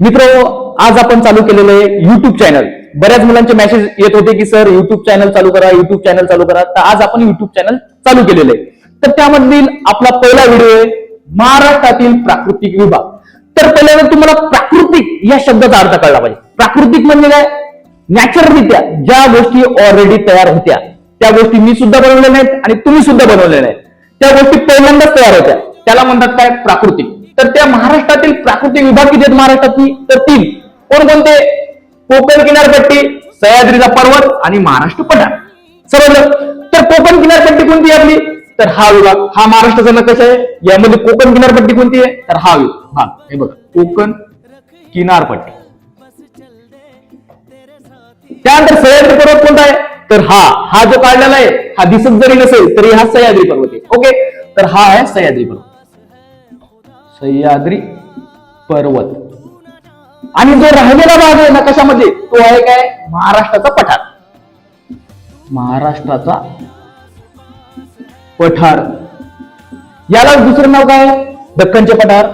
मित्र, आज आपण चालू केलेलं आहे युट्यूब चॅनल. बऱ्याच मुलांचे मेसेज येत होते की सर युट्यूब चॅनल चालू करा, युट्यूब चॅनल चालू करा. तर आज आपण युट्यूब चॅनल चालू केलेलं आहे. तर त्यामधील आपला पहिला व्हिडिओ आहे महाराष्ट्रातील प्राकृतिक विभाग. तर पहिल्यांदा तुम्हाला प्राकृतिक या शब्दाचा अर्थ कळला पाहिजे. प्राकृतिक म्हणजे काय? नॅचरलरित्या ज्या गोष्टी ऑलरेडी तयार होत्या त्या गोष्टी मी सुद्धा बनवल्या नाहीत आणि तुम्ही सुद्धा बनवल्या नाहीत, त्या गोष्टी पहिल्यांदाच तयार होत्या, त्याला म्हणतात काय? प्राकृतिक. तर त्या महाराष्ट्रातील प्राकृतिक विभाग किती आहेत महाराष्ट्रातील? तर 3. कोणकोणते? कोकण किनारपट्टी, सह्याद्रीचा पर्वत आणि महाराष्ट्र पठार. समजलं? तर कोकण किनारपट्टी कोणती आहे आपली? तर हा विभाग. हा महाराष्ट्राचा नकाश आहे. यामध्ये कोकण किनारपट्टी कोणती आहे? तर हा विभाग. हे बघा, कोकण किनारपट्टी. त्यानंतर सह्याद्री पर्वत कोणता आहे? तर हा जो काढलेला आहे, हा दिसत जरी नसेल तरी हा सह्याद्री पर्वत आहे. ओके, तर हा आहे सह्याद्री पर्वत. सह्याद्री पर्वत. आणि जो राहिलेला भाग आहे नकाशामध्ये तो आहे काय? महाराष्ट्राचा पठार. महाराष्ट्राचा पठार. याला दुसरं नाव काय? दख्खनचे पठार.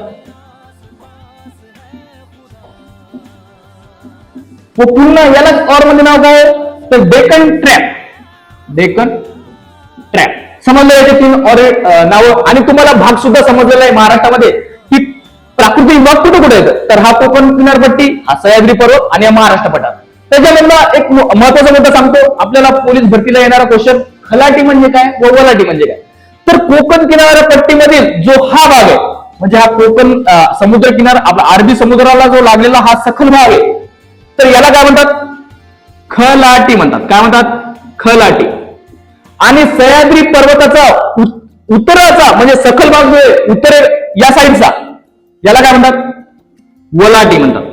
पुन्हा याला और मध्ये नाव काय? तर डेक्कन ट्रॅप. डेक्कन ट्रॅप. समजलं याचे 3 और नाव. आणि तुम्हाला भाग सुद्धा समजलेला आहे महाराष्ट्रामध्ये की प्राकृतिक विभाग कुठे कुठे येतं. तर हा कोकण किनारपट्टी, हा सह्याद्री पर्वत आणि हा महाराष्ट्र पठार. त्याच्यामधला एक महत्वाचा मुद्दा सांगतो आपल्याला. पोलीस भरतीला येणारा क्वेश्चन, खलाटी म्हणजे काय व वलाटी म्हणजे काय? तर कोकण किनारपट्टीमधील जो हा भाग आहे, म्हणजे हा कोकण समुद्र किनार, आपला अरबी समुद्राला जो लागलेला हा सखल भाग आहे, तर याला काय म्हणतात? खलाटी म्हणतात. काय म्हणतात? खलाटी. आणि सह्याद्री पर्वताचा उत्तराचा म्हणजे सखल भाग जो आहे उत्तर या साईडचा, याला काय म्हणतात? वलाटी म्हणतात.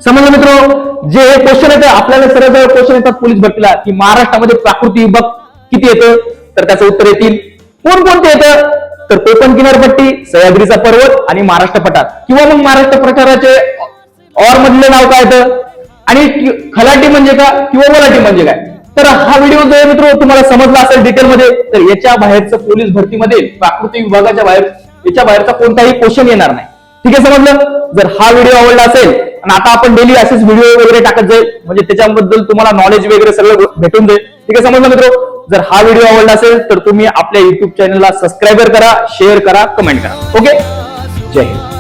समजलं मित्र? जे हे क्वेश्चन येतं आपल्याला सरळ क्वेश्चन येतात पोलीस भरतीला की महाराष्ट्रामध्ये प्राकृतिक विभाग किती येतं, तर त्याचं उत्तर येतील. कोणकोणते येतं? तर कोकण किनारपट्टी, सह्याद्रीचा पर्वत आणि महाराष्ट्र पठार. किंवा मग महाराष्ट्र पठाराचे और मधले नाव काय येतं, आणि खलाटी म्हणजे का किंवा वलाटी म्हणजे काय. तर हा व्हिडिओ जो आहे मित्र तुम्हाला समजला असेल डिटेलमध्ये. तर याच्या बाहेरचं पोलीस भरतीमध्ये प्राकृतिक विभागाच्या बाहेर याच्या बाहेरचा कोणताही क्वेश्चन येणार नाही. ठीक आहे, समजलं? जर हा व्हिडिओ आवडला असेल, आणि आता आपण डेली असेच व्हिडिओ वगैरे टाकत जाईल, म्हणजे त्याच्याबद्दल तुम्हाला नॉलेज वगैरे सगळं भेटून जाईल. ठीक आहे, समजलं मित्र? जर हा व्हिडिओ आवडला असेल तर तुम्ही आपल्या युट्यूब चॅनलला सबस्क्राईब करा, शेअर करा, कमेंट करा. ओके, जय हिंद.